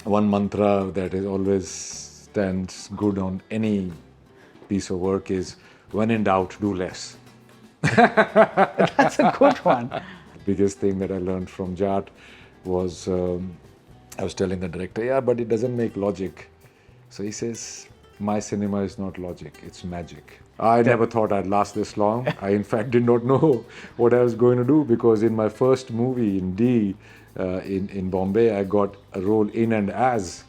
one mantra that is always stands good on any piece of work is, when in doubt, do less. That's a good one. The biggest thing that I learned from Jaat was, I was telling the director, yeah, but it doesn't make logic. So he says, my cinema is not logic, it's magic. I never thought I'd last this long. I, in fact, did not know what I was going to do, because in my first movie in in Bombay, I got a role in and as,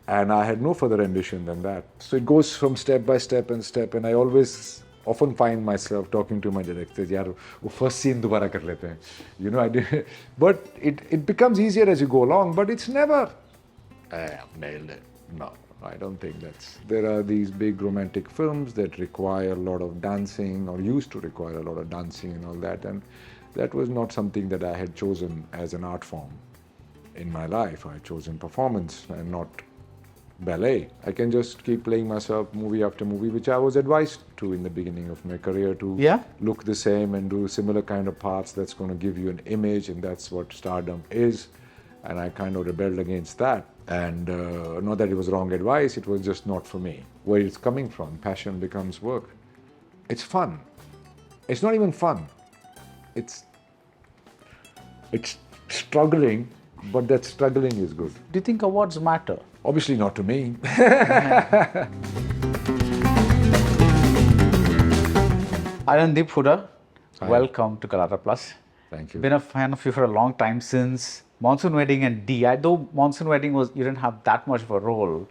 and I had no further ambition than that. So it goes from step by step and step, and I always often find myself talking to my directors, yaar, wo first scene dobara kar lete hain. You know, I did, but it becomes easier as you go along, but it's never, I've nailed it. No, I don't think that's. There are these big romantic films that require a lot of dancing, or used to require a lot of dancing and all that, and that was not something that I had chosen as an art form in my life. I had chosen performance and not ballet. I can just keep playing myself movie after movie, which I was advised to in the beginning of my career, to look the same and do similar kind of parts that's going to give you an image, and that's what stardom is. And I kind of rebelled against that. And not that it was wrong advice, it was just not for me. Where it's coming from, passion becomes work. It's fun. It's not even fun. It's struggling, but that struggling is good. Do you think awards matter? Obviously not to me. Randeep Hooda, Hi. welcome to Galatta Plus. Thank you. Been a fan of you for a long time, since Monsoon Wedding and D. Though Monsoon Wedding you didn't have that much of a role,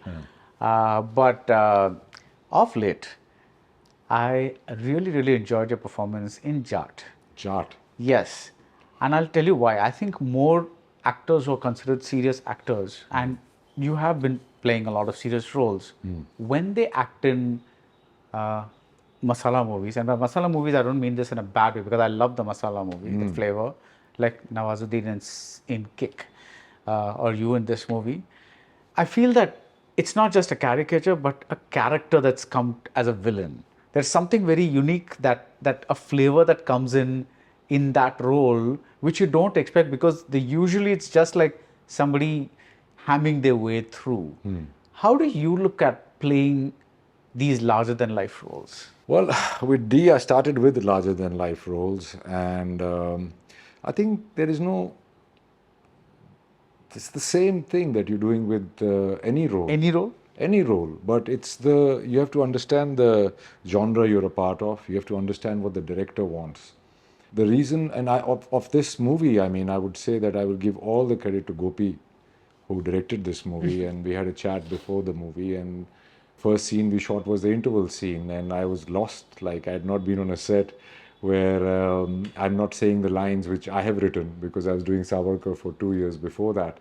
but of late, I really enjoyed your performance in Jaat. Jaat. Yes, and I'll tell you why. I think more actors who are considered serious actors, and you have been playing a lot of serious roles, when they act in masala movies, and by masala movies I don't mean this in a bad way, because I love the masala movie, the flavor, like Nawazuddin in Kick, or you in this movie. I feel that it's not just a caricature, but a character that's come as a villain. There's something very unique, that a flavor that comes in that role, which you don't expect, because usually it's just like somebody hamming their way through. How do you look at playing these larger than life roles? Well, with D, I started with larger than life roles, and I think there is no. It's the same thing that you're doing with any role. Any role? Any role, but you have to understand the genre you're a part of. You have to understand what the director wants. The reason, and of this movie, I mean, I would say that I will give all the credit to Gopi, who directed this movie, and we had a chat before the movie, and first scene we shot was the interval scene, and I was lost, like I had not been on a set where I'm not saying the lines which I have written, because I was doing Savarkar for 2 years before that.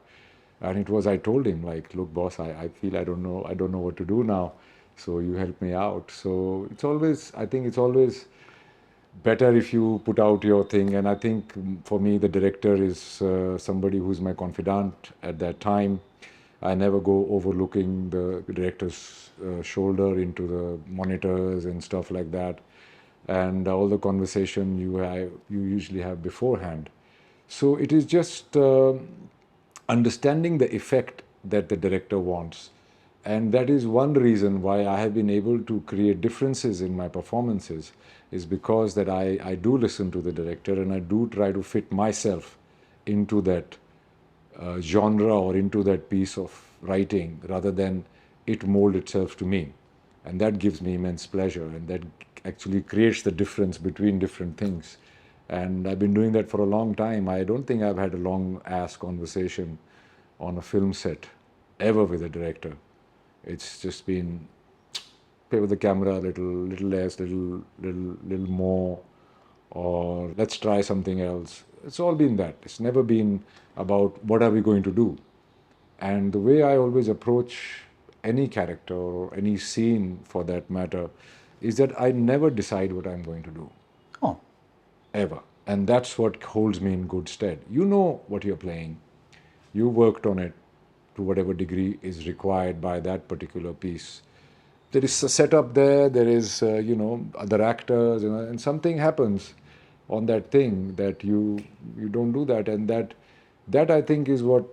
And it was, I told him, like, look, boss, I feel I don't know what to do now, so you help me out. So I think it's always better if you put out your thing. And I think for me, the director is somebody who's my confidant at that time. I never go overlooking the director's shoulder into the monitors and stuff like that. And all the conversation you usually have beforehand. So it is just understanding the effect that the director wants. And that is one reason why I have been able to create differences in my performances, is because that I do listen to the director, and I do try to fit myself into that genre or into that piece of writing, rather than it mold itself to me. And that gives me immense pleasure, and that actually creates the difference between different things. And I've been doing that for a long time. I don't think I've had a long ass conversation on a film set ever with a director. It's just been play with the camera a little less, little more, or let's try something else. It's all been that. It's never been about what are we going to do. And the way I always approach any character or any scene for that matter is that I never decide what I'm going to do. Oh. Ever. And that's what holds me in good stead. You know what you're playing. You worked on it to whatever degree is required by that particular piece. There is a setup there, there is, other actors, and something happens on that thing that you don't do that. And that I think is what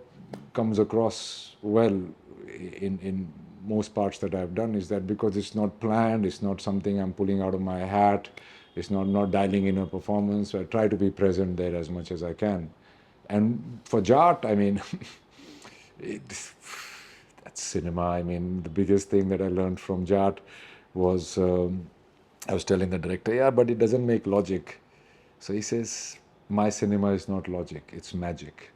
comes across well in most parts that I've done is that because it's not planned, it's not something I'm pulling out of my hat, it's not dialing in a performance. So I try to be present there as much as I can. And for Jaat, I mean, it's, that's cinema. I mean, the biggest thing that I learned from Jaat was I was telling the director, yeah, but it doesn't make logic. So he says, my cinema is not logic, it's magic.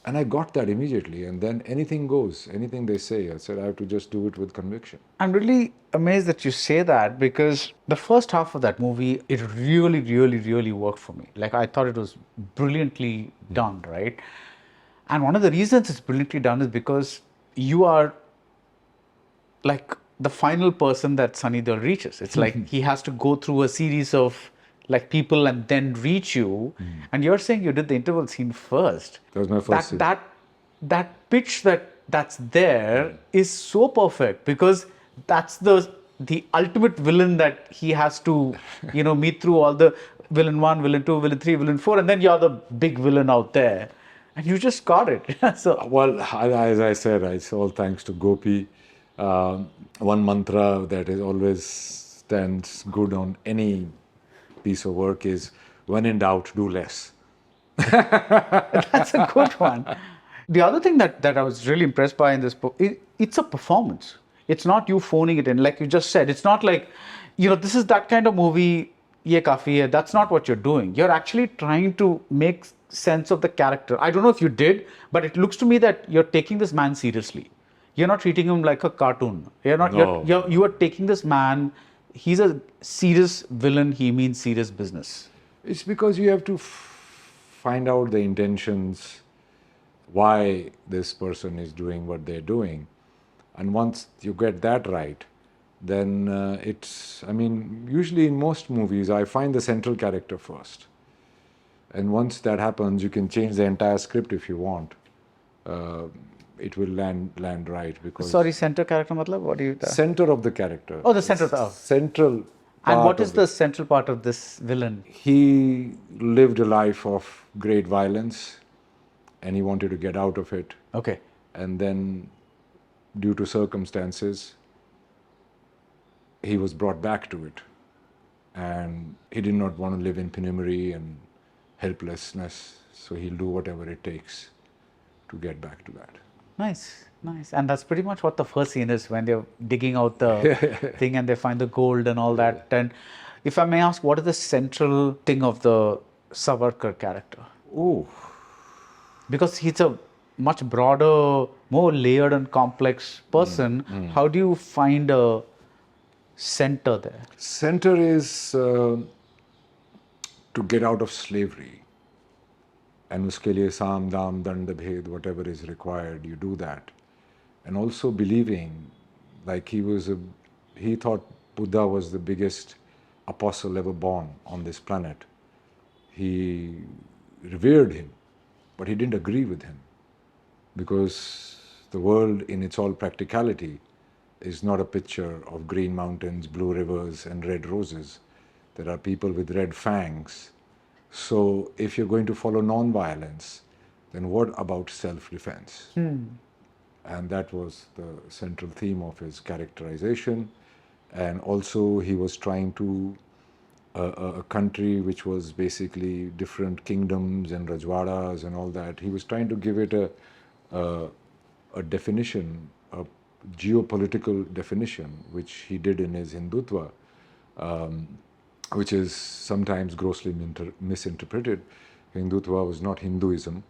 And I got that immediately. And then anything goes, anything they say. I said, I have to just do it with conviction. I'm really amazed that you say that because the first half of that movie, it really, really, really worked for me. Like I thought it was brilliantly done, right? And one of the reasons it's brilliantly done is because you are like the final person that Sunny Deol reaches. It's like he has to go through a series of like people and then reach you. And you're saying you did the interval scene first. That was my first scene. That pitch that's there is so perfect because that's the ultimate villain that he has to meet through all the villain 1, villain 2, villain 3, villain 4, and then you're the big villain out there. And you just got it. So well, as I said, it's all thanks to Gopi. One mantra that is always stands good on any piece of work is, when in doubt, do less. that's a good one. The other thing that I was really impressed by in this book, it's a performance. It's not you phoning it in. Like you just said, it's not like, this is that kind of movie, ye kafi hai. That's not what you're doing. You're actually trying to make sense of the character. I don't know if you did, but it looks to me that you're taking this man seriously. You're not treating him like a cartoon. You are taking this man, he's a serious villain, he means serious business. It's because you have to find out the intentions, why this person is doing what they're doing. And once you get that right, then usually in most movies, I find the central character first. And once that happens, you can change the entire script if you want. It will land right because... Sorry, center character, matlab? What do you... Center of the character. Oh, the center of the... Central. And what is the central part of this villain? He lived a life of great violence and he wanted to get out of it. Okay. And then, due to circumstances, he was brought back to it. And he did not want to live in penury and helplessness, so he'll do whatever it takes to get back to that. Nice. And that's pretty much what the first scene is, when they're digging out the thing and they find the gold and all that. And if I may ask, what is the central thing of the Savarkar character? Oh. Because he's a much broader, more layered and complex person. How do you find a center there? Center is to get out of slavery. And uske liye saam, dam, dand, bhed, whatever is required, you do that. And also believing, like he thought Buddha was the biggest apostle ever born on this planet. He revered him, but he didn't agree with him. Because the world in its all practicality is not a picture of green mountains, blue rivers and red roses. There are people with red fangs. So if you're going to follow non-violence, then what about self-defense? And that was the central theme of his characterization. And also he was trying to, a country which was basically different kingdoms and rajwadas and all that, he was trying to give it a definition, a geopolitical definition, which he did in his Hindutva, which is sometimes grossly misinterpreted. Hindutva was not Hinduism,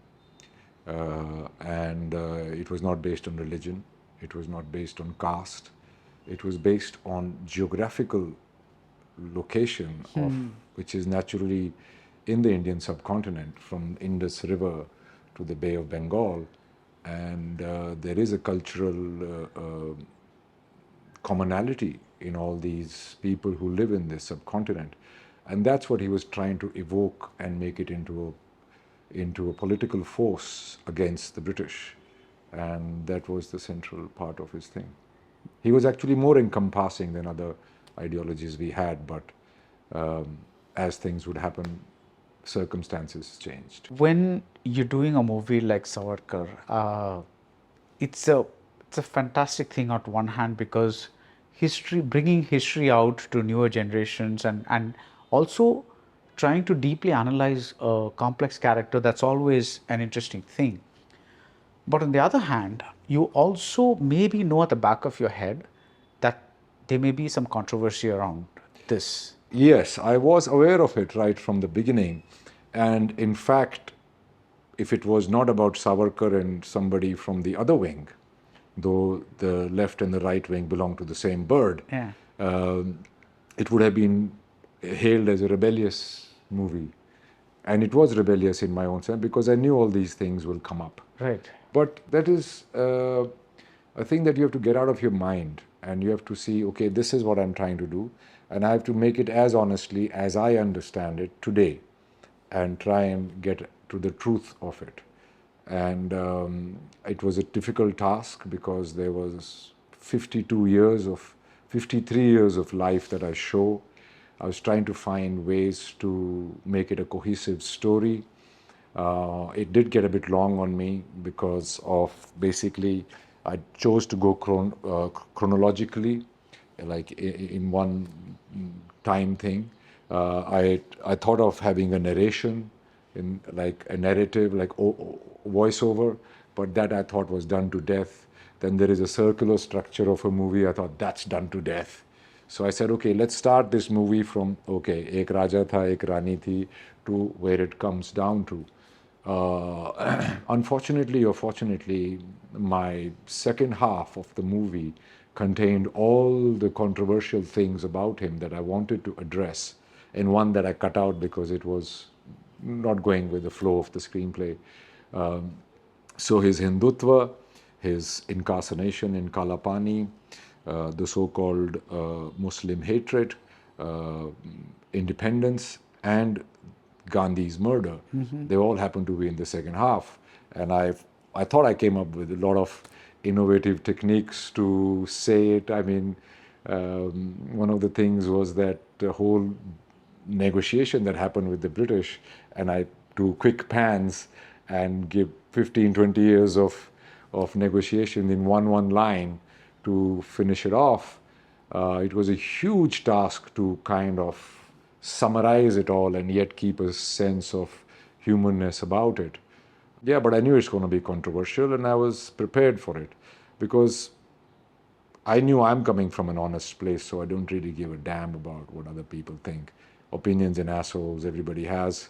and it was not based on religion, it was not based on caste, it was based on geographical location, which is naturally in the Indian subcontinent, from Indus River to the Bay of Bengal. And there is a cultural commonality in all these people who live in this subcontinent. And that's what he was trying to evoke and make it into a political force against the British. And that was the central part of his thing. He was actually more encompassing than other ideologies we had, but as things would happen, circumstances changed. When you're doing a movie like Savarkar, it's a fantastic thing on one hand, because bringing history out to newer generations, and also trying to deeply analyze a complex character, that's always an interesting thing. But on the other hand, you also maybe know at the back of your head that there may be some controversy around this. Yes, I was aware of it right from the beginning. And in fact, if it was not about Savarkar and somebody from the other wing, though the left and the right wing belong to the same bird, Yeah. it would have been hailed as a rebellious movie. And it was rebellious in my own sense because I knew all these things will come up. Right. But that is a thing that you have to get out of your mind, and you have to see, okay, this is what I'm trying to do, and I have to make it as honestly as I understand it today and try and get to the truth of it. And it was a difficult task because there was 53 years of life that I show. I was trying to find ways to make it a cohesive story. It did get a bit long on me because of basically I chose to go chronologically, like in one time thing. I thought of having a narration, in like a narrative, like voiceover, but that I thought was done to death. Then there is a circular structure of a movie. I thought that's done to death. So I said, okay, let's start this movie from, okay, ek raja tha, ek rani thi, to where it comes down to. Unfortunately or fortunately, my second half of the movie contained all the controversial things about him that I wanted to address, and one that I cut out because it was not going with the flow of the screenplay. So his Hindutva, his incarceration in Kalapani, the so-called Muslim hatred, independence, and Gandhi's murder. They all happen to be in the second half. And I thought I came up with a lot of innovative techniques to say it. I mean, one of the things was that the whole negotiation that happened with the British, and I do quick pans and give 15, 20 years of negotiation in one line to finish it off. It was a huge task to kind of summarize it all and yet keep a sense of humanness about it. Yeah, but I knew it's going to be controversial, and I was prepared for it because I knew I'm coming from an honest place, so I don't really give a damn about what other people think. Opinions and assholes, everybody has,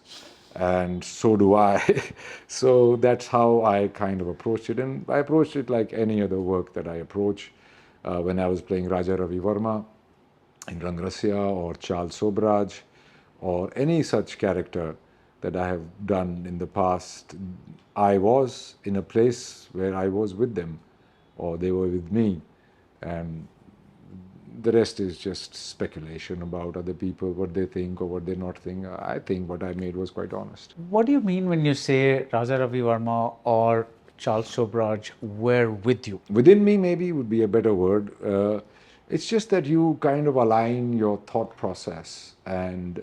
and so do I. So that's how I kind of approached it, and I approached it like any other work that I approach. When I was playing Raja Ravi Verma in Rangrasya or Charles Sobraj or any such character that I have done in the past, I was in a place where I was with them or they were with me, and the rest is just speculation about other people, what they think or what they not think. I think what I made was quite honest. What do you mean when you say Raja Ravi Verma or Charles Sobraj were with you? Within me, maybe would be a better word. It's just that you kind of align your thought process, and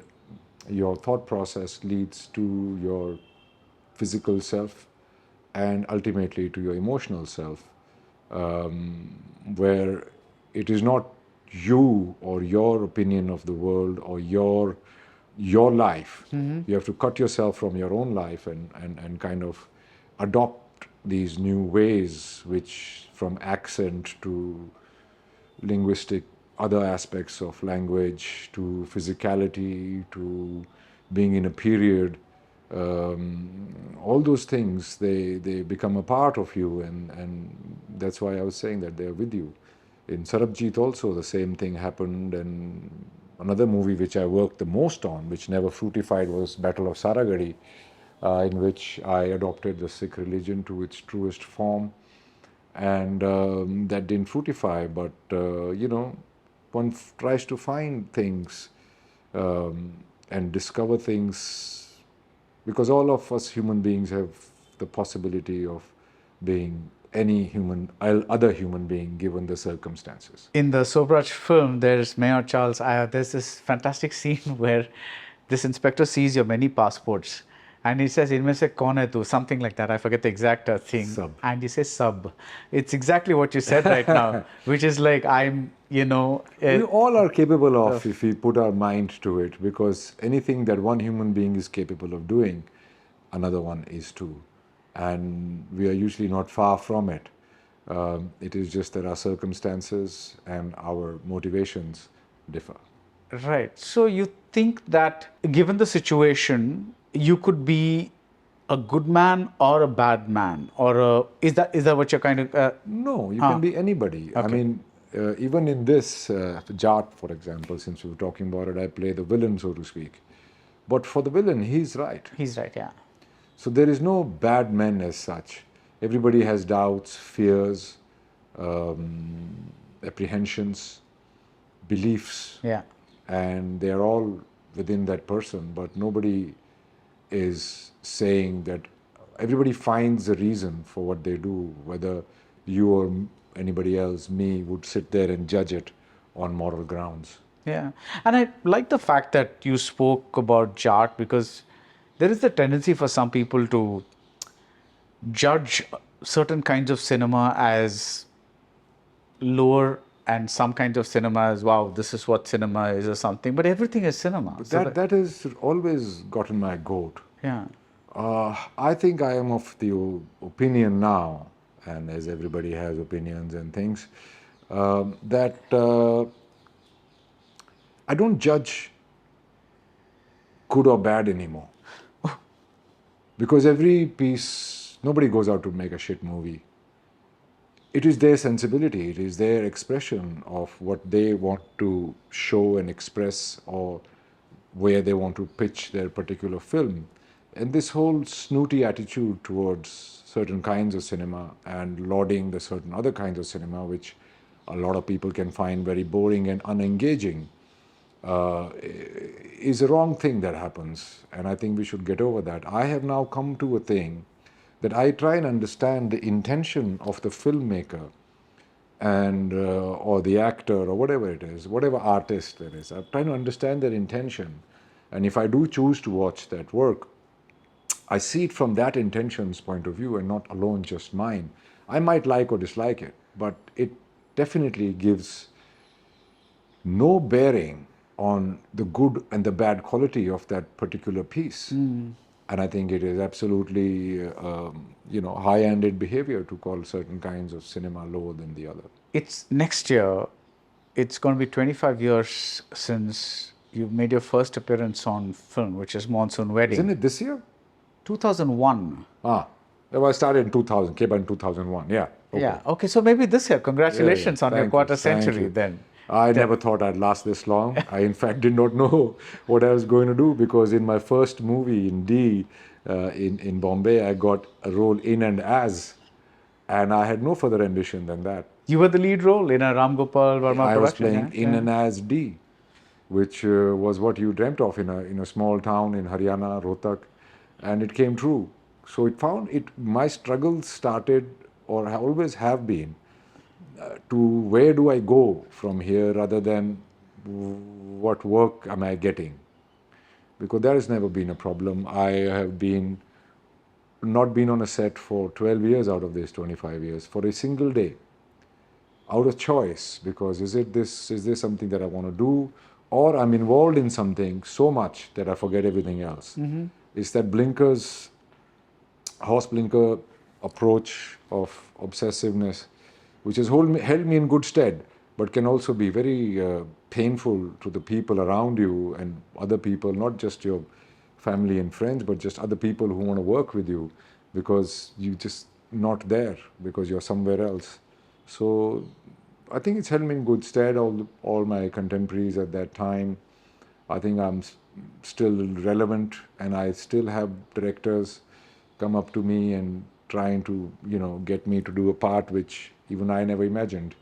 your thought process leads to your physical self and ultimately to your emotional self, where it is not you or your opinion of the world or your life. You have to cut yourself from your own life and kind of adopt these new ways, which from accent to linguistic, other aspects of language, to physicality, to being in a period, all those things, they become a part of you, and that's why I was saying that they're with you. In Sarabjit also the same thing happened, and another movie which I worked the most on, which never fruitified, was Battle of Saragadi, in which I adopted the Sikh religion to its truest form, and that didn't fruitify, but one tries to find things and discover things, because all of us human beings have the possibility of being any other human being given the circumstances. In the Sobraj film, there's Mayor Charles. There's this fantastic scene where this inspector sees your many passports, and he says, "Inme se kaun hai tu?" Something like that. I forget the exact thing. Sub. And he says, "Sub." It's exactly what you said right now, which is like I'm, We all are capable of, if we put our mind to it, because anything that one human being is capable of doing, another one is too. And we are usually not far from it. It is just that our circumstances and our motivations differ. Right. So you think that given the situation, you could be a good man or a bad man, or is that what you're kind of? No, you can be anybody. I Okay. mean, even in this, Jaat, for example, since we were talking about it, I play the villain, so to speak. But for the villain, he's right. He's right. Yeah. So there is no bad men as such. Everybody has doubts, fears, apprehensions, beliefs, Yeah. and they're all within that person, but nobody is saying that. Everybody finds a reason for what they do, whether you or anybody else, me, would sit there and judge it on moral grounds. Yeah, and I like the fact that you spoke about Jaat, because there is the tendency for some people to judge certain kinds of cinema as lower and some kinds of cinema as, wow, this is what cinema is or something. But everything is cinema. So That has always gotten my goat. yeah, I think I am of the opinion now, and as everybody has opinions and things, that I don't judge good or bad anymore. Because every piece, nobody goes out to make a shit movie. It is their sensibility, it is their expression of what they want to show and express, or where they want to pitch their particular film. And this whole snooty attitude towards certain kinds of cinema and lauding the certain other kinds of cinema, which a lot of people can find very boring and unengaging, is a wrong thing that happens. And I think we should get over that. I have now come to a thing that I try and understand the intention of the filmmaker and or the actor or whatever it is, whatever artist there is. I'm trying to understand their intention. And if I do choose to watch that work, I see it from that intention's point of view and not alone just mine. I might like or dislike it, but it definitely gives no bearing on the good and the bad quality of that particular piece. And I think it is absolutely, high-handed behavior to call certain kinds of cinema lower than the other. it's next year. It's going to be 25 years since you made your first appearance on film, which is Monsoon Wedding. Isn't it this year? 2001. Well, I started in 2000, came out in 2001, yeah. Okay. Yeah. Okay. So maybe this year. Congratulations on your Thank you, quarter thank century. you. Then. I never thought I'd last this long. I, in fact, did not know what I was going to do, because in my first movie in D in Bombay, I got a role in and as, and I had no further ambition than that. You were the lead role in a Ram Gopal Verma I was production. playing in and as D, which was what you dreamt of in a small town in Haryana, Rohtak, and it came true. So my struggles started, or always have been, to where do I go from here, rather than what work am I getting, because that has never been a problem. I have not been on a set for 12 years out of these 25 years for a single day, out of choice, because is this something that I want to do, or I'm involved in something so much that I forget everything else. It's that horse blinker approach of obsessiveness, which has held me in good stead, but can also be very painful to the people around you and other people, not just your family and friends, but just other people who want to work with you, because you're just not there, because you're somewhere else. So I think it's held me in good stead. All my contemporaries at that time, I think I'm still relevant, and I still have directors come up to me and trying to, get me to do a part which even I never imagined.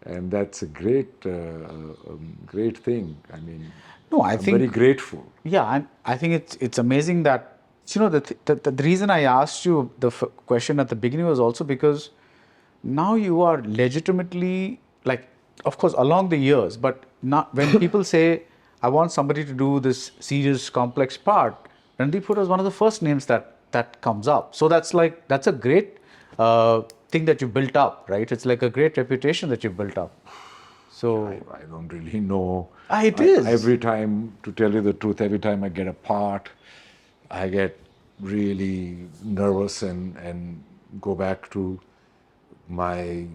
And that's a great thing. I mean, No, I I'm think very grateful. Yeah, I think it's amazing that the reason I asked you the question at the beginning was also because now you are legitimately, like, of course along the years, but not when people say I want somebody to do this serious complex part, Randeep Hooda is one of the first names that comes up. So that's a great thing that you built up, right? It's like a great reputation that you built up. So I don't really know. it is. Every time, to tell you the truth, every time I get a part, I get really nervous and go back to my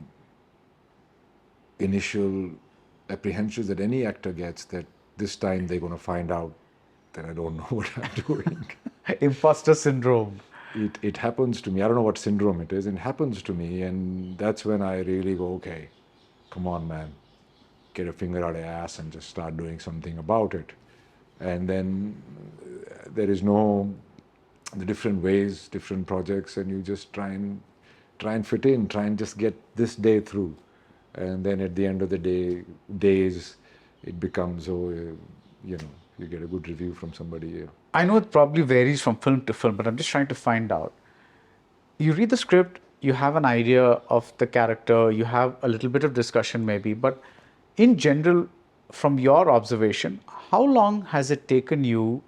initial apprehensions that any actor gets, that this time they're going to find out that I don't know what I'm doing. Imposter syndrome. It happens to me. I don't know what syndrome it is. It happens to me, and that's when I really go, okay, come on, man, get a finger out of your ass and just start doing something about it. And then there is the different ways, different projects, and you just try and fit in, try and just get this day through. And then at the end of the days, it becomes, you get a good review from somebody. I know it probably varies from film to film, but I'm just trying to find out. You read the script, you have an idea of the character, you have a little bit of discussion maybe, but in general, from your observation, how long has it taken you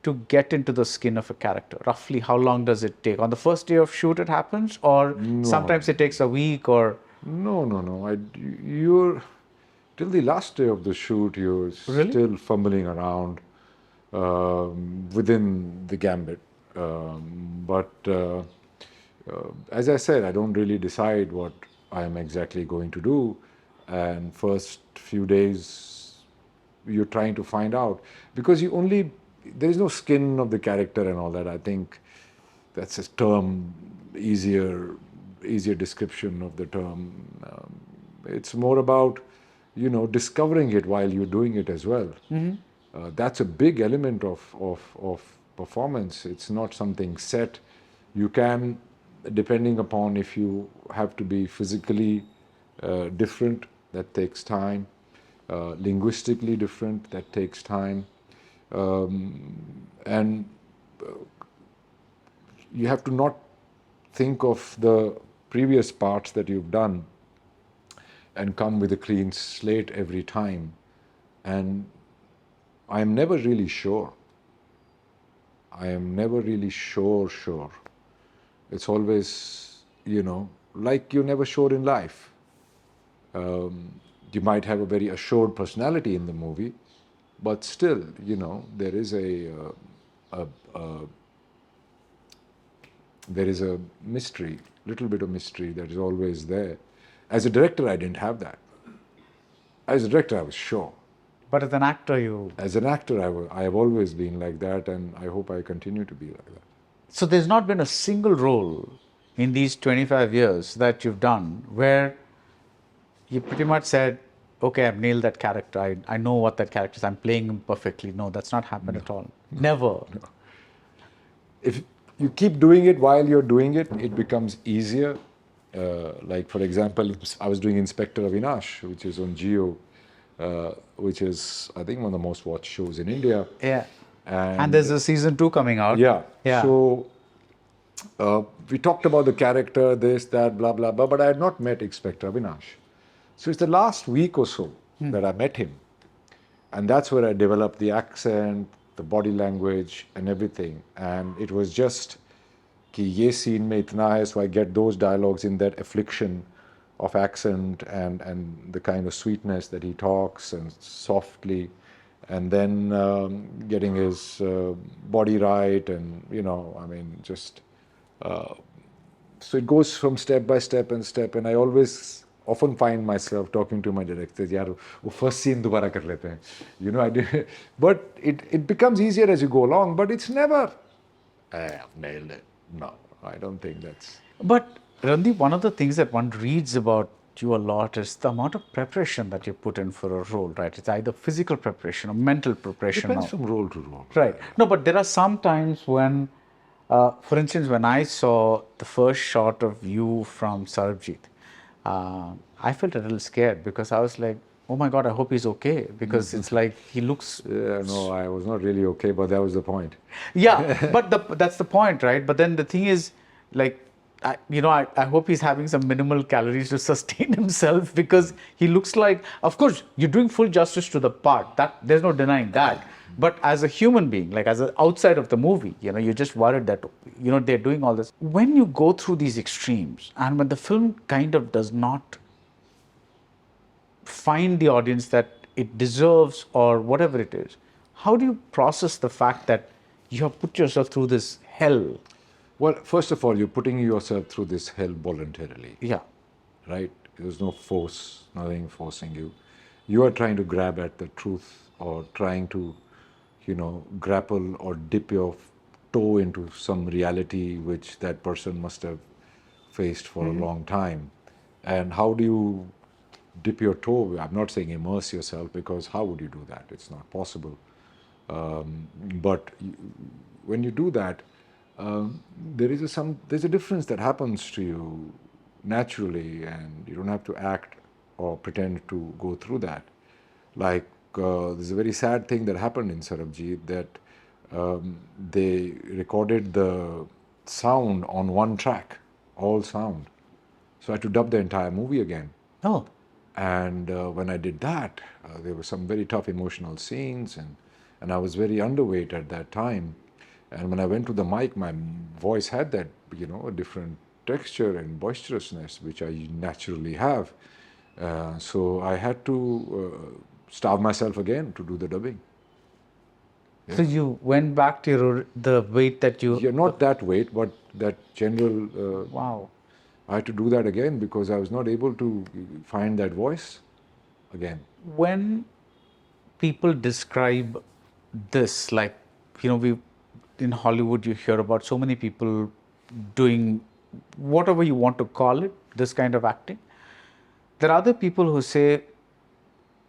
to get into the skin of a character? Roughly, how long does it take? On the first day of shoot it happens, or sometimes it takes a week, or... No. You're till the last day of the shoot. You're still fumbling around within the gambit. But as I said, I don't really decide what I am exactly going to do. And first few days, you're trying to find out, because there is no skin of the character and all that. I think that's a term, easier description of the term. It's more about, discovering it while you're doing it as well. That's a big element of performance. It's not something set. You can, depending upon if you have to be physically different, that takes time. Linguistically different, that takes time. And you have to not think of the previous parts that you've done and come with a clean slate every time. And I'm never really sure. I am never really sure. It's always, like you're never sure in life. You might have a very assured personality in the movie, but still, there is a mystery, little bit of mystery that is always there. As a director, I didn't have that. As a director, I was sure. But as an actor, As an actor, I have always been like that, and I hope I continue to be like that. So there's not been a single role in these 25 years that you've done where you pretty much said, okay, I've nailed that character. I know what that character is. I'm playing him perfectly. No, that's not happened at all. Never. No. If you keep doing it while you're doing it, it becomes easier. Like, for example, I was doing Inspector Avinash, which is on Jio, which is, I think, one of the most watched shows in India. Yeah. And there's a season 2 coming out. Yeah. So we talked about the character, this, that, blah, blah, blah, but I had not met Inspector Avinash. So it's the last week or so that I met him. And that's where I developed the accent, the body language, and everything. And it was just, ki ye scene mein itna hai, so I get those dialogues in that affliction of accent and the kind of sweetness that he talks and softly. And then getting his body right and, so it goes from step by step. And I often find myself talking to my directors, yaar, wo first scene dobara kar lete hain. I do, but it becomes easier as you go along, but it's never, I've nailed it. No, I don't think that's... But Randeep, one of the things that one reads about you a lot is the amount of preparation that you put in for a role, right? It's either physical preparation or mental preparation. Depends from role to role. Right. No, but there are some times when, for instance, when I saw the first shot of you from Sarabjit, I felt a little scared because I was like, oh my God, I hope he's okay. Because it's like, he looks... Yeah, no, I was not really okay, but that was the point. Yeah, but that's the point, right? But then the thing is, like, I hope he's having some minimal calories to sustain himself, because he looks like, of course, you're doing full justice to the part. That there's no denying that. But as a human being, like as an outside of the movie, you're just worried that, they're doing all this. When you go through these extremes and when the film kind of does not find the audience that it deserves or whatever it is, how do you process the fact that you have put yourself through this hell? Well, first of all, you're putting yourself through this hell voluntarily, Yeah. right? There's no force, nothing forcing you. You are trying to grab at the truth or trying to, grapple or dip your toe into some reality which that person must have faced for a long time. And how do you dip your toe? I'm not saying immerse yourself, because how would you do that? It's not possible. But when you do that, there's a difference that happens to you naturally, and you don't have to act or pretend to go through that. Like there's a very sad thing that happened in Sarabjit, that they recorded the sound on one track, all sound. So I had to dub the entire movie again. Oh. And when I did that, there were some very tough emotional scenes, and I was very underweight at that time. And when I went to the mic, my voice had that, a different texture and boisterousness, which I naturally have. So I had to starve myself again to do the dubbing. So you went back to the weight that you... Yeah, not that weight, but that general. Wow. I had to do that again because I was not able to find that voice again. When people describe this, like, we in Hollywood, you hear about so many people doing whatever you want to call it, this kind of acting. There are other people who say,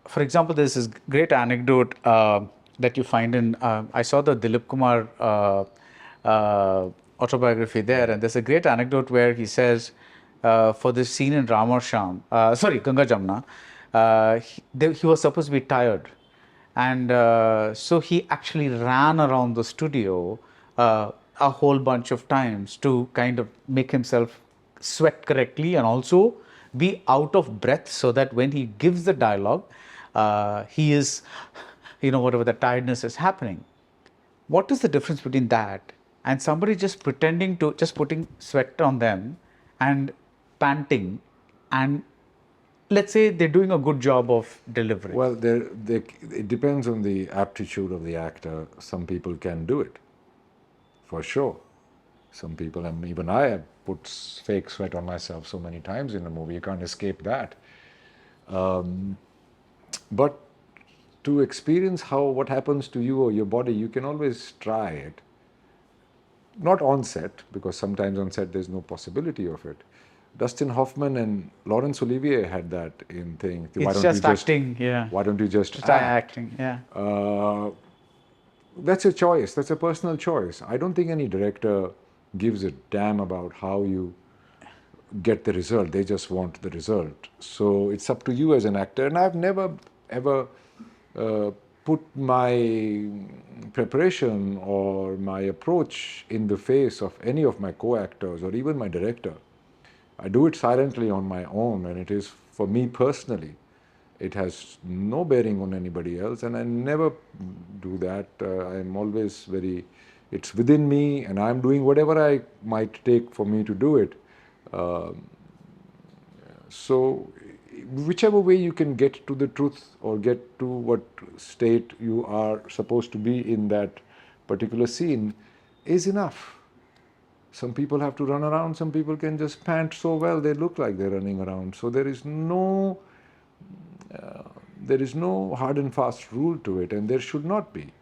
for example, there's this great anecdote that you find in, I saw the Dilip Kumar autobiography there, and there's a great anecdote where he says, for this scene in Ram Sham, Ganga Jamna, he was supposed to be tired. And so he actually ran around the studio a whole bunch of times to kind of make himself sweat correctly and also be out of breath, so that when he gives the dialogue, he is, whatever the tiredness is happening. What is the difference between that and somebody just pretending to, just putting sweat on them and panting, and let's say they're doing a good job of delivery? Well, it depends on the aptitude of the actor. Some people can do it, for sure. Some people, and even I have put fake sweat on myself so many times in a movie, you can't escape that. But to experience what happens to you or your body, you can always try it. Not on set, because sometimes on set there's no possibility of it. Dustin Hoffman and Laurence Olivier had that in thing. It's just acting, yeah. Why don't you just Try acting, yeah. That's a choice. That's a personal choice. I don't think any director gives a damn about how you get the result. They just want the result. So it's up to you as an actor. And I've never, ever put my preparation or my approach in the face of any of my co-actors or even my director. I do it silently on my own, and it is for me personally. It has no bearing on anybody else, and I never do that. I'm always it's within me, and I'm doing whatever I might take for me to do it. So whichever way you can get to the truth or get to what state you are supposed to be in that particular scene is enough. Some people have to run around, some people can just pant so well they look like they're running around. So there is no hard and fast rule to it, and there should not be.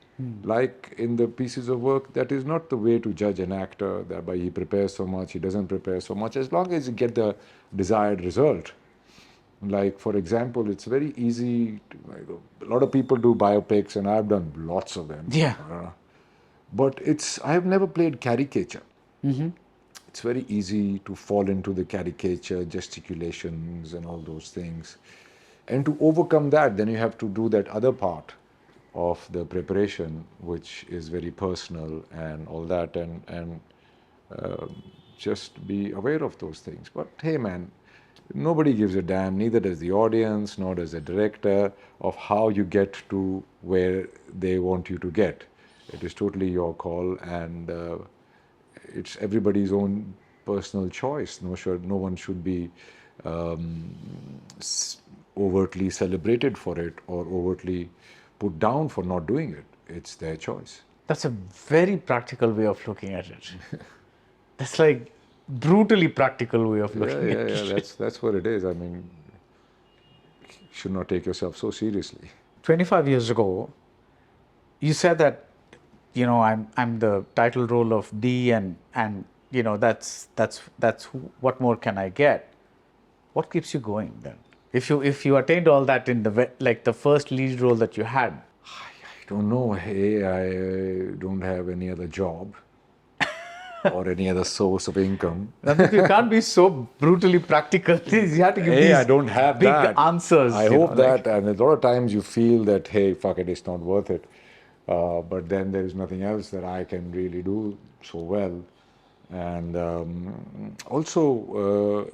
Like in the pieces of work, that is not the way to judge an actor, that by he prepares so much, he doesn't prepare so much, as long as you get the desired result. Like, for example, it's very easy a lot of people do biopics, and I've done lots of them. Yeah. But I have never played caricature. It's very easy to fall into the caricature, gesticulations and all those things. And to overcome that, then you have to do that other part of the preparation, which is very personal and all that, and just be aware of those things. But hey man, Nobody gives a damn, neither does the audience, nor does the director, of how you get to where they want you to get. It is totally your call, and it's everybody's own personal choice. No one should be overtly celebrated for it or overtly put down for not doing it. It's their choice. That's a very practical way of looking at it. That's like brutally practical way of looking at it. That's what it is. I mean, you should not take yourself so seriously. 25 years ago, you said that, I'm the title role of D, and that's what more can I get? What keeps you going then? If you attained all that in the first lead role that you had. I don't know. Hey, I don't have any other job or any other source of income. Randeep, you can't be so brutally practical. You have to give these I don't have big that. answers. I hope that, and a lot of times you feel that, hey, fuck it, it's not worth it. But then there is nothing else that I can really do so well. And also,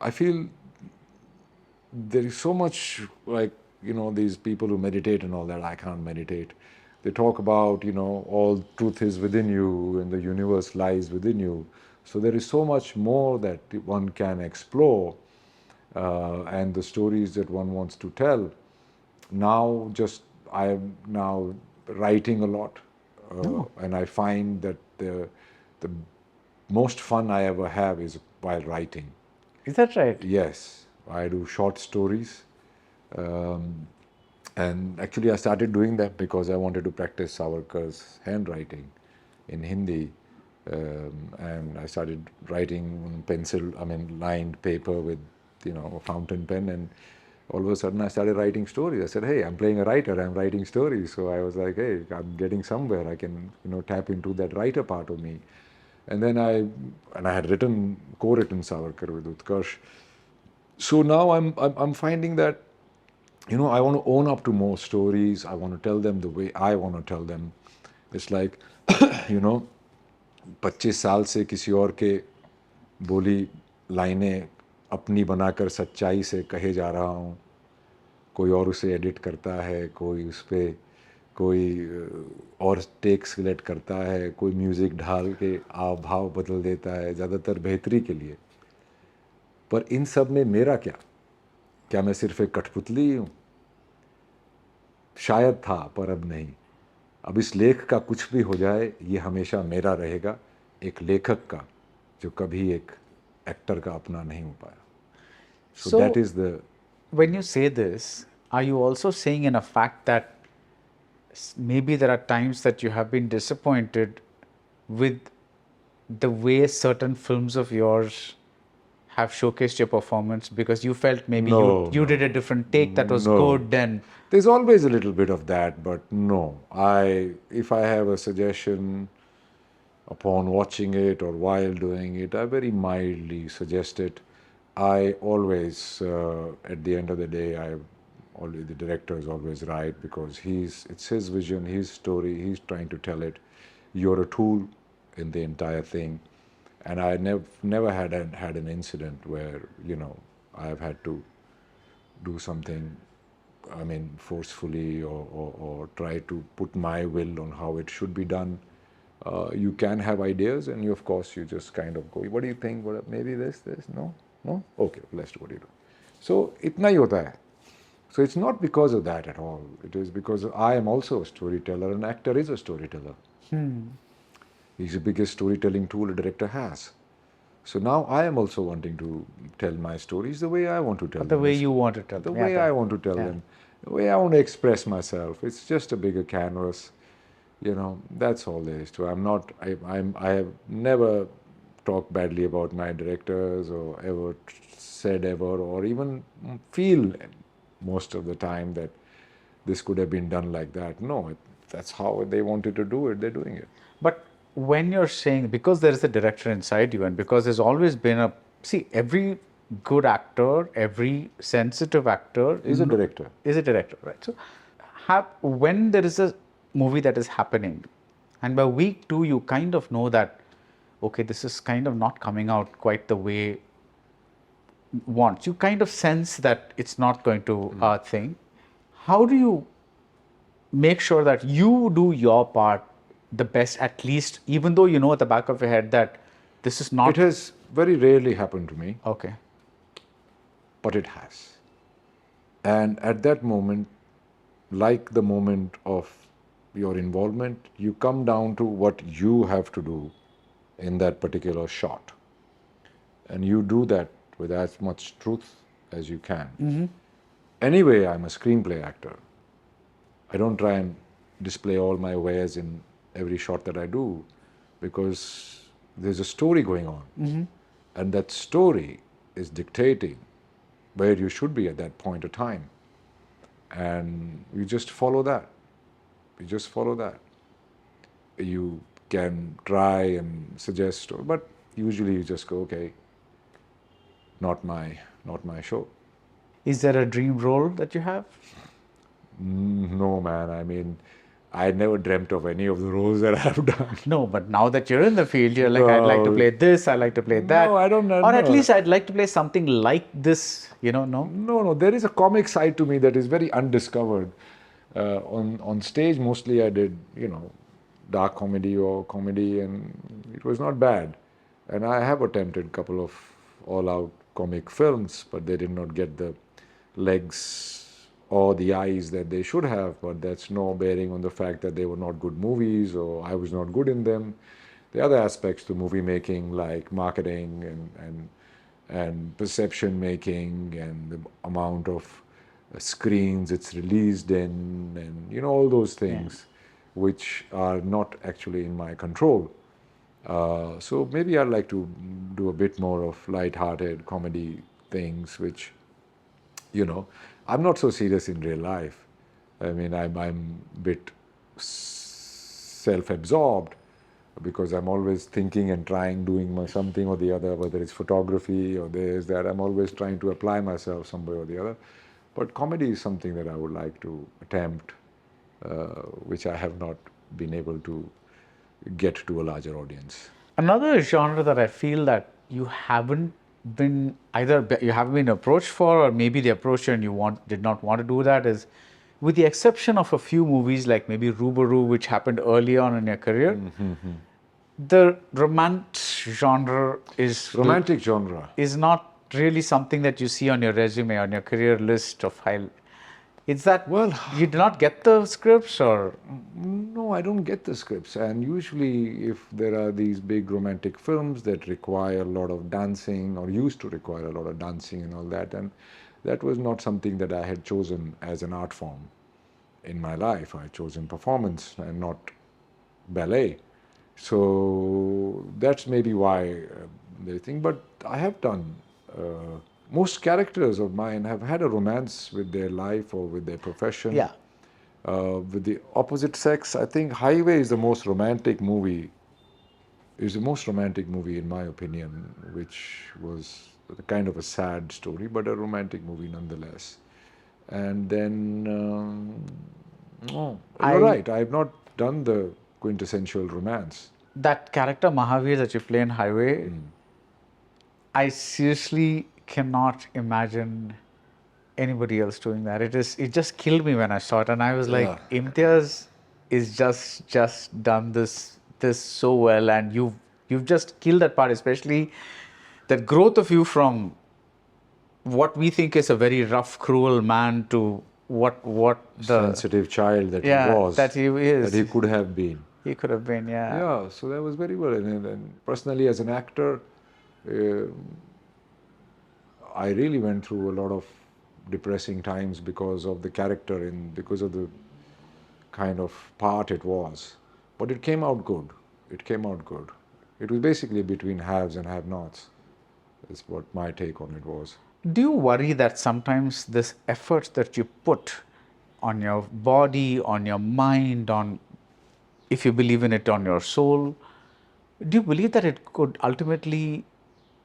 I feel there is so much, like, these people who meditate and all that. I can't meditate. They talk about, all truth is within you and the universe lies within you. So there is so much more that one can explore, and the stories that one wants to tell. Now, I am now writing a lot, and I find that the most fun I ever have is while writing. Is that right? Yes, I do short stories. And actually, I started doing that because I wanted to practice Savarkar's handwriting in Hindi. And I started writing on pencil, lined paper with, a fountain pen. And all of a sudden, I started writing stories. I said, hey, I'm playing a writer, I'm writing stories. So I was like, hey, I'm getting somewhere. I can, tap into that writer part of me. And then I had co-written Savarkar with Utkarsh. So now I'm finding that, I want to own up to more stories. I want to tell them the way I want to tell them. It's like, 25 साल से किसी और के बोली लाइनें अपनी बनाकर सच्चाई से कहे जा रहा हूँ. कोई और उसे एडिट करता है, कोई उस पर कोई और टेक सिलेक्ट करता है, कोई म्यूज़िक ढाल के आव भाव बदल देता है, ज़्यादातर बेहतरी के लिए. पर इन सब में मेरा क्या मैं सिर्फ एक कठपुतली हूँ? शायद था, पर अब नहीं. अब इस लेख का कुछ भी हो जाए, ये हमेशा मेरा रहेगा, एक लेखक का जो कभी एक एक्टर का अपना नहीं हो पाया. So that is the... When you say this, are you also saying in a fact that maybe there are times that you have been disappointed with the way certain films of yours have showcased your performance because you felt maybe you did a different take that was good? And there's always a little bit of that, but no. If I have a suggestion upon watching it or while doing it, I very mildly suggest it. I always, at the end of the day, the director is always right because it's his vision, his story, he's trying to tell it. You're a tool in the entire thing. And I never had an incident where, I've had to do something, forcefully or try to put my will on how it should be done. You can have ideas and of course, you just kind of go, what do you think? Maybe this, no? Okay, let's do what you do. So, itna hi hota hai. So, it's not because of that at all. It is because I am also a storyteller. An actor is a storyteller. He's the biggest storytelling tool a director has. So now I am also wanting to tell my stories the way I want to tell them. The way you want to tell them. The way I want to tell them. The way I want to express myself. It's just a bigger canvas. That's all there is to it. I have never talked badly about my directors or ever said ever or even feel most of the time that this could have been done like that. No, that's how they wanted to do it. They're doing it. But when you're saying, because there is a director inside you and because there's always been every good actor, every sensitive actor is a director. Is a director, right? So when there is a movie that is happening and by week 2 you kind of know that, okay, this is kind of not coming out quite the way wants. You kind of sense that it's not going to thing. How do you make sure that you do your part the best, at least, even though you know at the back of your head that this is not It has very rarely happened to me, okay? but it has. And at that moment, like the moment of your involvement, you come down to what you have to do in that particular shot. And you do that with as much truth as you can. Anyway, I'm a screenplay actor. I don't try and display all my wares in every shot that I do because there's a story going on. And that story is dictating where you should be at that point of time. And you just follow that. You just follow that. You can try and suggest, but usually you just go, okay, not my show. Is there a dream role that you have? No, man. I mean, I never dreamt of any of the roles that I've done. No, but now that you're in the field, you're like, I'd like to play this, I'd like to play that. No, I don't know. Or at No. least I'd like to play something like this, no? No. There is a comic side to me that is very undiscovered. On stage, mostly I did, dark comedy or comedy, and it was not bad. And I have attempted a couple of all-out comic films, but they did not get the legs or the eyes that they should have. But that's no bearing on the fact that they were not good movies or I was not good in them. The other aspects to movie making, like marketing and perception making and the amount of screens it's released in, and all those things, which are not actually in my control. So maybe I'd like to do a bit more of light-hearted comedy things, which, I'm not so serious in real life. I mean, I'm a bit self-absorbed because I'm always thinking and trying, doing something or the other, whether it's photography or this, that. I'm always trying to apply myself some way or the other. But comedy is something that I would like to attempt, which I have not been able to get to a larger audience. Another genre that I feel that you haven't been approached for, or maybe they approached you and you did not want to do that, is, with the exception of a few movies like maybe Rubaru, which happened early on in your career, the romantic genre is not really something that you see on your resume, on your career list of high. Is that, Well, you did not get the scripts, or? No, I don't get the scripts. And usually, if there are these big romantic films that require a lot of dancing, or used to require a lot of dancing and all that, and that was not something that I had chosen as an art form in my life. I had chosen performance and not ballet. So that's maybe why they think. But I have done. Most characters of mine have had a romance with their life or with their profession. Yeah. With the opposite sex, I think Highway is the most romantic movie. Is the most romantic movie in my opinion, which was kind of a sad story, but a romantic movie nonetheless. And then, you're right. I have not done the quintessential romance. That character Mahavir that you play in Highway, I seriously cannot imagine anybody else doing that. It just killed me when I saw it, and I was like, Imtiaz is just done this so well, and you've just killed that part, especially the growth of you from what we think is a very rough, cruel man to what the sensitive child that he was, that he is, that he could have been. He could have been, Yeah, so that was very well. And personally, as an actor, I really went through a lot of depressing times because of the character and because of the kind of part it was. But it came out good. It came out good. It was basically between haves and have-nots. That's what my take on it was. Do you worry that sometimes this effort that you put on your body, on your mind, on, if you believe in it, on your soul, do you believe that it could ultimately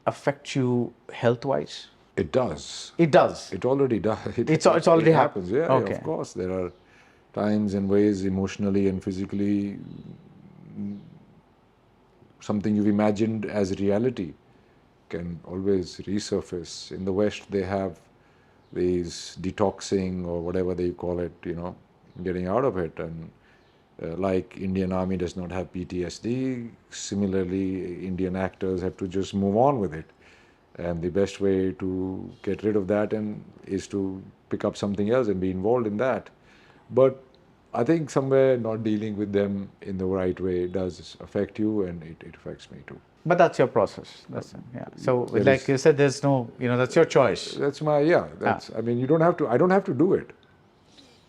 affect you health-wise? It does. It does. It already does. It's already happens. Yeah, okay. Of course. There are times and ways, emotionally and physically, something you've imagined as reality can always resurface. In the West, they have these detoxing or whatever they call it, getting out of it. And like Indian Army does not have PTSD, similarly, Indian actors have to just move on with it. And the best way to get rid of that is to pick up something else and be involved in that. But I think somewhere not dealing with them in the right way does affect you, and it affects me too. But that's your process. That's it. Yeah. So, There like is- you said, there's no, that's your choice. That's my, yeah, that's, I mean, you don't have to, I don't have to do it.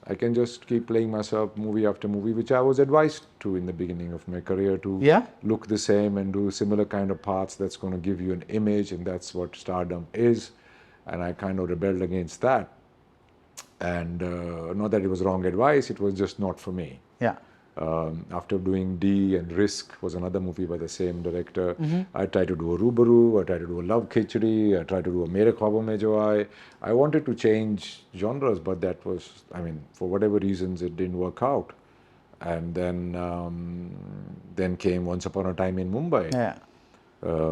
I can just keep playing myself movie after movie, which I was advised to in the beginning of my career, to Yeah. look the same and do similar kind of parts that's going to give you an image, and that's what stardom is. And I kind of rebelled against that. And not that it was wrong advice, it was just not for me. Yeah. After doing D and Risk was another movie by the same director, I tried to do a Rubaru, I tried to do a Love Khichdi, I tried to do a Mere Khwabon Mein Jo Aaye. I wanted to change genres, but that was, I mean, for whatever reasons, it didn't work out. And then came Once Upon a Time in Mumbai, Yeah.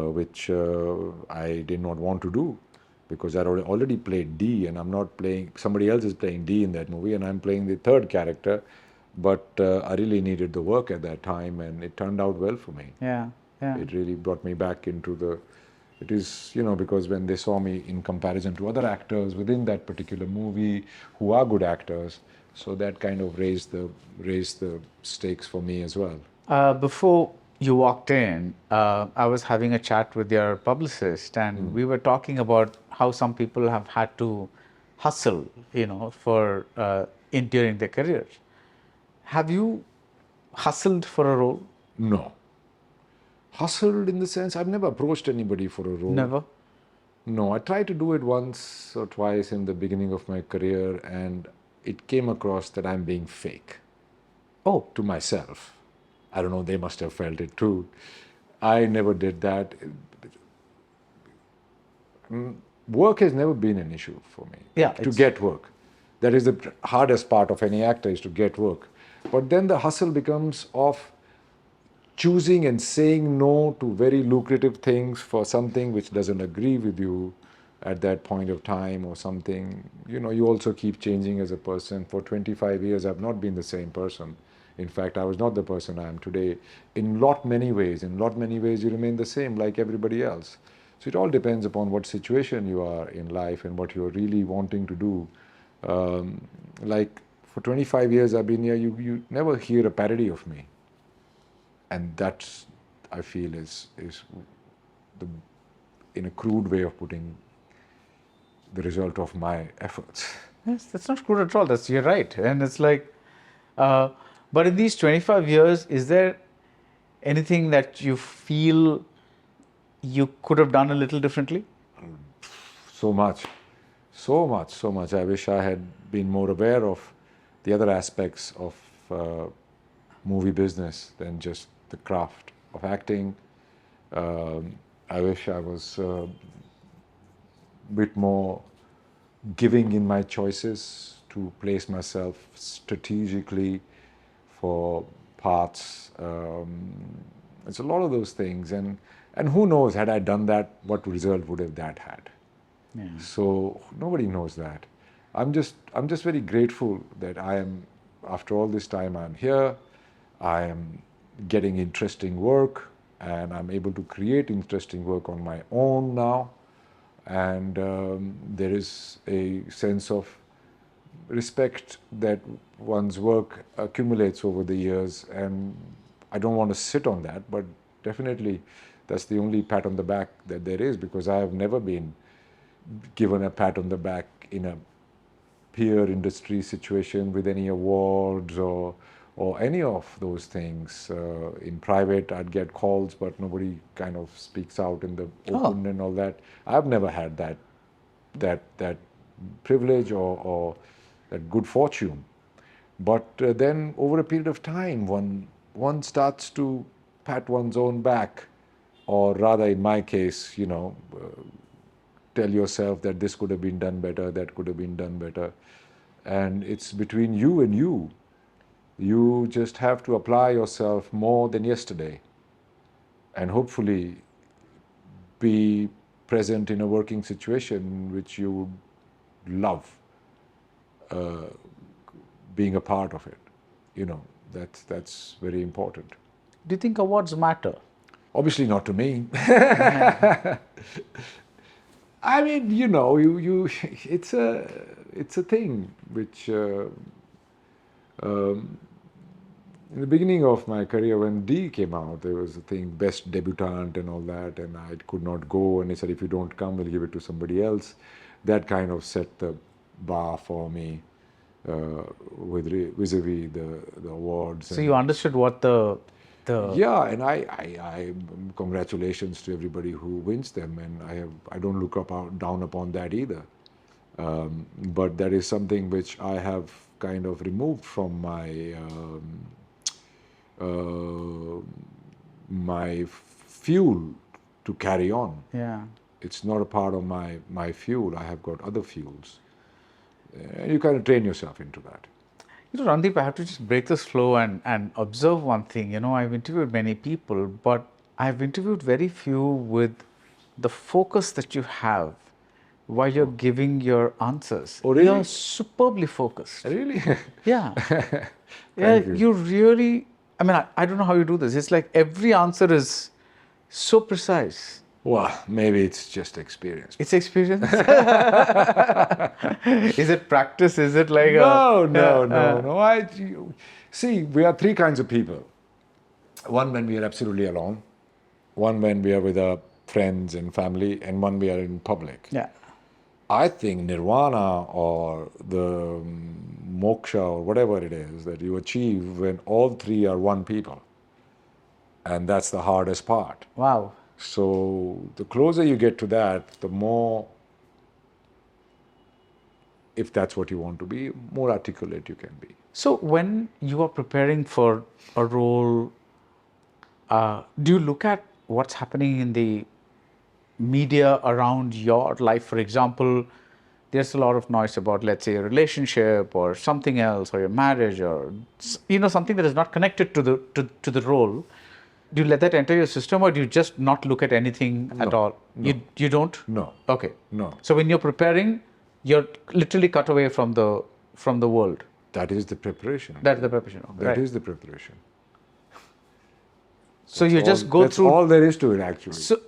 which I did not want to do because I already played D, and I'm not playing, somebody else is playing D in that movie, and I'm playing the third character. But I really needed the work at that time, and it turned out well for me. Yeah. Yeah. It really brought me back into the. It is, because when they saw me in comparison to other actors within that particular movie who are good actors, so that kind of raised the stakes for me as well. Before you walked in, I was having a chat with your publicist, and we were talking about how some people have had to hustle, for during their careers. Have you hustled for a role? No. Hustled in the sense, I've never approached anybody for a role. Never. No, I tried to do it once or twice in the beginning of my career, and it came across that I'm being fake Oh, to myself. I don't know, they must have felt it too. I never did that. Work has never been an issue for me. Yeah, To it's- get work. That is the hardest part of any actor, is to get work. But then the hustle becomes of choosing and saying no to very lucrative things for something which doesn't agree with you at that point of time or something. You also keep changing as a person. For 25 years, I've not been the same person. In fact, I was not the person I am today. In many ways, you remain the same like everybody else. So it all depends upon what situation you are in life and what you're really wanting to do. Like for 25 years I've been here, you never hear a parody of me. And that's, I feel, is the, in a crude way of putting, the result of my efforts. yes, that's not crude at all. You're right. And it's like, but in these 25 years, is there anything that you feel you could have done a little differently? So much. I wish I had been more aware of the other aspects of movie business than just the craft of acting. I wish I was a bit more giving in my choices to place myself strategically for parts. It's a lot of those things, and who knows, had I done that, what result would have that had? Yeah. So nobody knows that. I'm just very grateful that I am, after all this time, I'm here. I am getting interesting work, and I'm able to create interesting work on my own now. And there is a sense of respect that one's work accumulates over the years, and I don't want to sit on that, but definitely that's the only pat on the back that there is, because I have never been given a pat on the back in a peer industry situation with any awards or any of those things. In private, I'd get calls, but nobody kind of speaks out in the open and all that. I've never had that privilege or that good fortune. But then over a period of time, one starts to pat one's own back, or rather, in my case, tell yourself that this could have been done better, that could have been done better. And it's between you and you. You just have to apply yourself more than yesterday, and hopefully be present in a working situation which you would love being a part of it. You know, that's very important. Do you think awards matter? Obviously not to me. I mean, you it's a thing which in the beginning of my career, when D came out, there was a thing, best debutant and all that, and I could not go, and he said, if you don't come, we'll give it to somebody else. That kind of set the bar for me vis-a-vis the awards. So you understood what the Yeah, and I congratulations to everybody who wins them, and I don't look down upon that either. But that is something which I have kind of removed from my fuel to carry on. yeah. It's not a part of my fuel. I have got other fuels. You kind of train yourself into that. You know, Randeep, I have to just break this flow and observe one thing. You know, I've interviewed many people, but I've interviewed very few with the focus that you have while you're giving your answers. Oh, really? You're superbly focused. Really? Yeah. Yeah, you. you really, I mean, I don't know how you do this. It's like every answer is so precise. Well, maybe it's just experience. It's experience. Is it practice? Is it like no. See, we are three kinds of people. One when we are absolutely alone, one when we are with our friends and family, and one we are in public. Yeah. I think nirvana or the moksha or whatever it is that you achieve when all three are one people. And that's the hardest part. Wow. So the closer you get to that, the more, if that's what you want to be, more articulate you can be. So when you are preparing for a role, do you look at what's happening in the media around your life? For example, there's a lot of noise about, let's say, a relationship or something else, or your marriage, or something that is not connected to the role. Do you let that enter your system, or do you just not look at anything at all? No. You don't? No. Okay. No. So when you're preparing, you're literally cut away from the world. That is the preparation. That's the preparation. Okay, That right. is the preparation. So you just go that's through. all there is to it, actually. So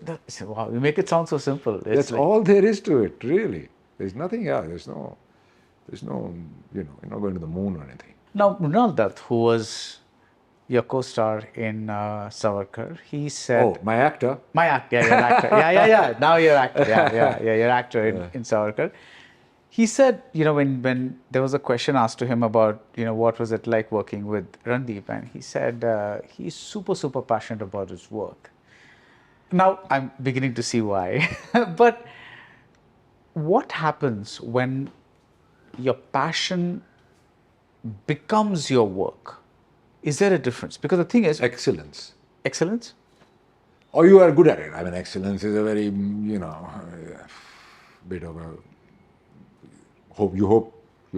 wow, you make it sound so simple. That's all there is to it, really. There's nothing else. There's no, you're not going to the moon or anything. Now, Mrunal Dutt, who was your co-star in Savarkar, he said, Oh, my actor? my actor, yeah, you're an actor. Yeah. Now you're actor. Yeah, you're actor in Savarkar. He said, when there was a question asked to him about, what was it like working with Randeep, and he said he's super, super passionate about his work. Now, I'm beginning to see why. But what happens when your passion becomes your work? Is there a difference? Because the thing is, Excellence. excellence? Or you are good at it. I mean, excellence is a very, bit of a you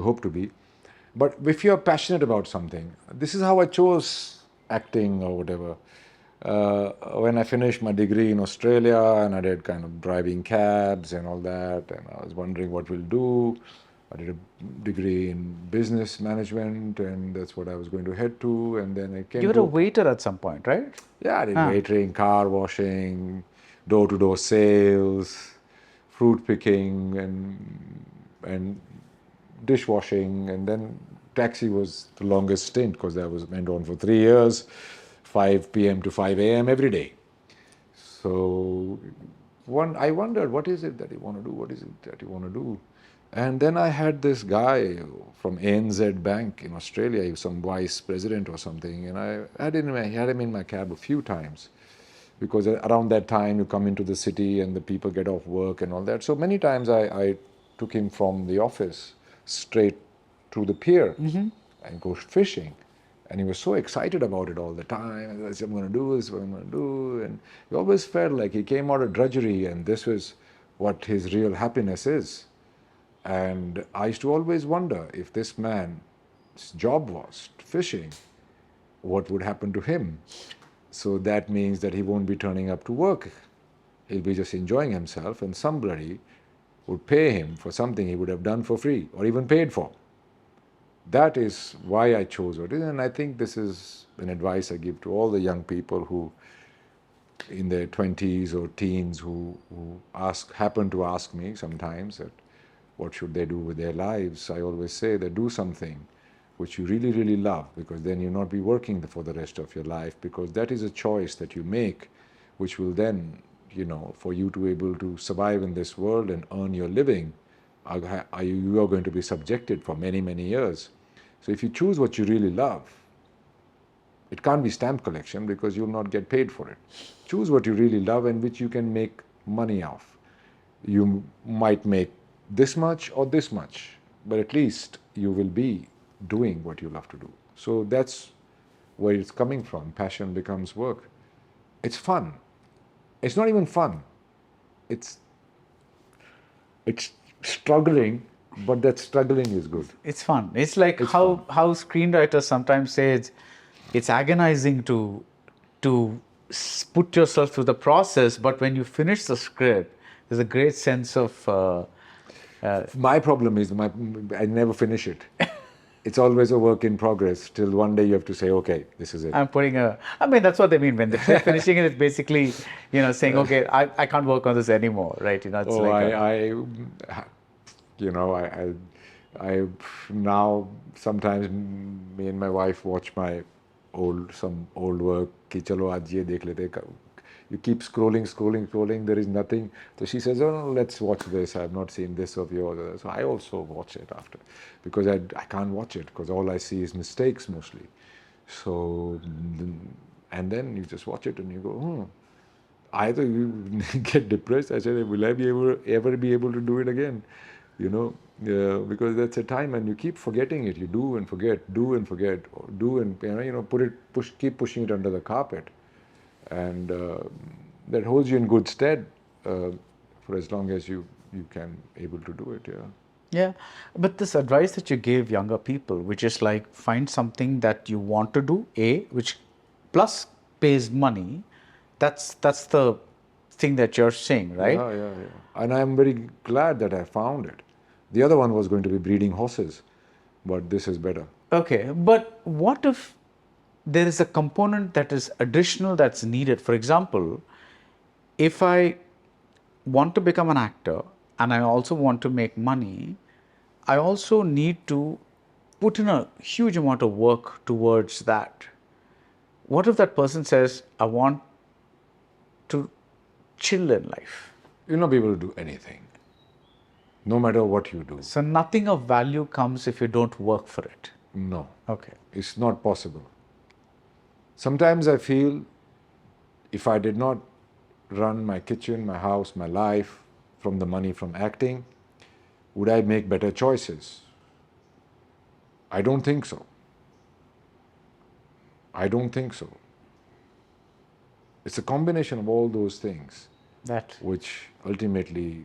hope to be. But if you're passionate about something, this is how I chose acting or whatever. When I finished my degree in Australia, and I did kind of driving cabs and all that, and I was wondering what we'll do. I did a degree in business management, and that's what I was going to head to. And then I came You were a waiter at some point, right? Yeah, I did waitering, car washing, door-to-door sales, fruit picking, and dishwashing, and then taxi was the longest stint because that went on for 3 years, 5 p.m. to 5 a.m. every day. So I wondered, what is it that you want to do? What is it that you want to do? And then I had this guy from ANZ Bank in Australia, he was some vice president or something, and I had him in my cab a few times, because around that time you come into the city and the people get off work and all that. So many times I took him from the office straight to the pier and go fishing. And he was so excited about it all the time. I said, I'm going to do this, what I'm going to do. And he always felt like he came out of drudgery and this was what his real happiness is. And I used to always wonder, if this man's job was fishing, what would happen to him? So that means that he won't be turning up to work He'll be just enjoying himself, and somebody would pay him for something he would have done for free or even paid for. That is why I chose it. And I think this is an advice I give to all the young people who, in their 20s or teens, who happen to ask me sometimes that what should they do with their lives. I always say that do something which you really, really love, because then you'll not be working for the rest of your life, because that is a choice that you make, which will then, for you to be able to survive in this world and earn your living, you are going to be subjected for many, many years. So if you choose what you really love, it can't be stamp collection because you'll not get paid for it. Choose what you really love and which you can make money off. You might make this much or this much, but at least you will be doing what you love to do. So that's where it's coming from. Passion becomes work. It's fun. It's not even fun. It's struggling, but that struggling is good. It's fun. It's like how screenwriters sometimes say it's agonizing to put yourself through the process, but when you finish the script, there's a great sense of My problem is I never finish it. It's always a work in progress till one day you have to say, okay, this is it. I mean, that's what they mean when they're finishing it. It's basically, saying, okay, I can't work on this anymore, right? It's I now sometimes me and my wife watch my some old work. Ki chalo aaj ye dekh lete. You keep scrolling. There is nothing. So she says, "Oh, no, let's watch this. I've not seen this of yours." So I also watch it after, because I can't watch it because all I see is mistakes mostly. So, and then you just watch it and you go, Either you get depressed. I said, will I be ever be able to do it again? Because that's a time and you keep forgetting it. You do and forget, or do and keep pushing it under the carpet, and that holds you in good stead for as long as you can able to do it. Yeah. Yeah, but this advice that you gave younger people, which is like find something that you want to do, which plus pays money, that's the thing that you're saying, right? Yeah. And I'm very glad that I found it. The other one was going to be breeding horses, but this is better. Okay, but what if there is a component that is additional that's needed? For example, if I want to become an actor and I also want to make money, I also need to put in a huge amount of work towards that. What if that person says, I want to chill in life? You'll not be able to do anything, no matter what you do. So nothing of value comes if you don't work for it. No. Okay. It's not possible. Sometimes I feel if I did not run my kitchen, my house, my life from the money from acting, would I make better choices? I don't think so. It's a combination of all those things which ultimately,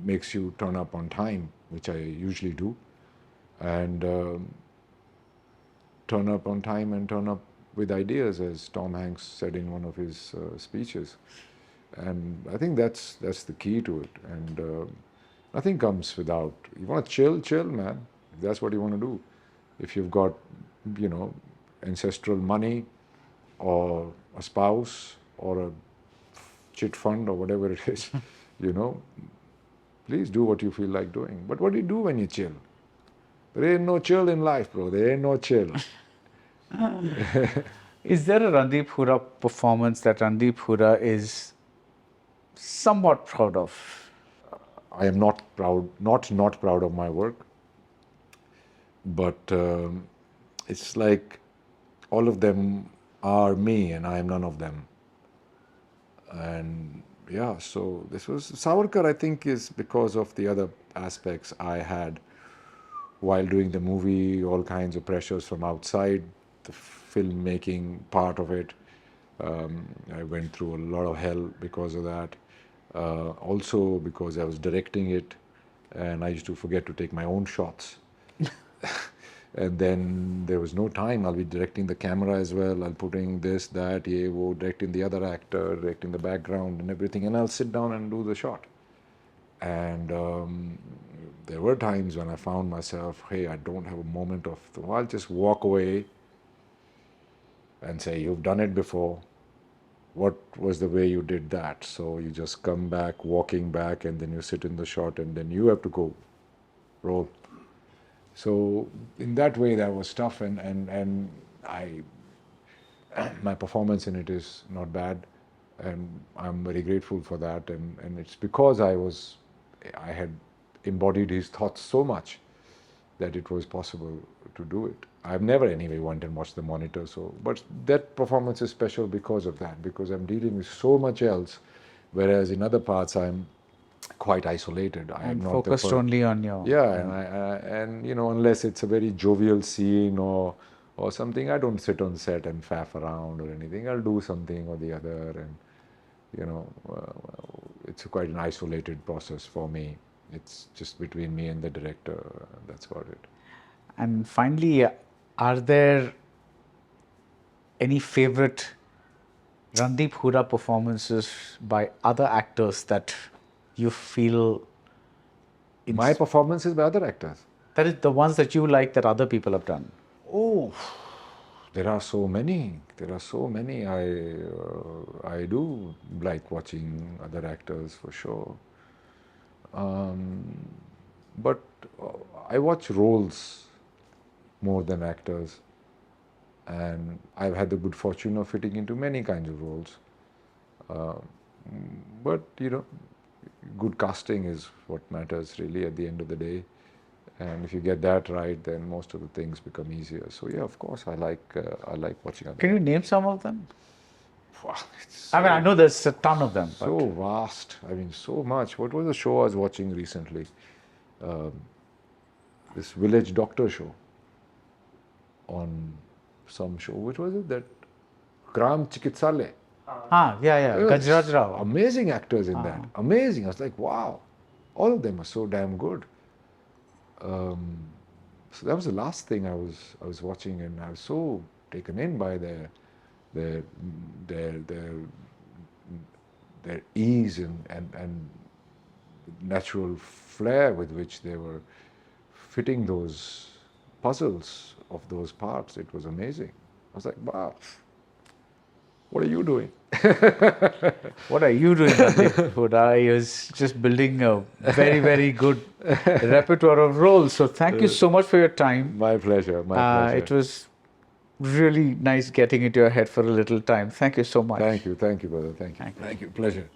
makes you turn up on time, which I usually do, and turn up on time and turn up with ideas, as Tom Hanks said in one of his speeches. And I think that's the key to it. And nothing comes without. You want to chill, man. If that's what you want to do. If you've got, ancestral money, or a spouse, or a chit fund, or whatever it is, please do what you feel like doing. But what do you do when you chill? There ain't no chill in life, bro. There ain't no chill. Is there a Randeep Hooda performance that Randeep Hooda is somewhat proud of? I am not proud of my work, but it's like all of them are me and I am none of them. And yeah, so this was Savarkar, I think, is because of the other aspects I had while doing the movie, all kinds of pressures from outside, the filmmaking part of it. I went through a lot of hell because of that. Also because I was directing it and I used to forget to take my own shots. And then there was no time. I'll be directing the camera as well. I'll putting this, that, ye, wo, directing the other actor, directing the background and everything. And I'll sit down and do the shot. And there were times when I found myself, hey, I don't have a moment of, so I'll just walk away and say, you've done it before. What was the way you did that? So you just come back, walking back, and then you sit in the shot, and then you have to go roll. So in that way, that was tough, and I, my performance in it is not bad, and I'm very grateful for that. And it's because I had embodied his thoughts so much that it was possible to do it. I've never anyway went and watched the monitor, so, but that performance is special because of that, because I'm dealing with so much else, whereas in other parts I'm quite isolated. I am not focused only on your... Yeah, and you know, unless it's a very jovial scene or something, I don't sit on set and faff around or anything. I'll do something or the other, and you know, it's quite an isolated process for me. It's just between me and the director. That's about it. And finally, are there any favorite Randeep Hooda performances by other actors that you feel... My performances by other actors? That is the ones that you like that other people have done. Oh, there are so many. There are so many. I do like watching other actors for sure. But I watch roles more than actors, and I've had the good fortune of fitting into many kinds of roles. But you know, good casting is what matters really at the end of the day, and if you get that right, then most of the things become easier. So yeah, of course, I like watching other. Can you name some of them? Wow, I mean, I know there's a ton of them. So vast. I mean, so much. What was the show I was watching recently? This village doctor show on some show. Which was it? That Gram Chikitsale. Yeah. Gajraj Rao. Amazing actors in that. Amazing. I was like, wow. All of them are so damn good. So that was the last thing I was watching, and I was so taken in by their ease and natural flair with which they were fitting those puzzles of those parts. It was amazing. I was like, wow, what are you doing? What are you doing, Randeep Hooda? I was just building a very, very good repertoire of roles. So thank you so much for your time. My pleasure. My pleasure. It was really nice getting into your head for a little time. Thank you so much. Thank you, brother. Thank you. Pleasure.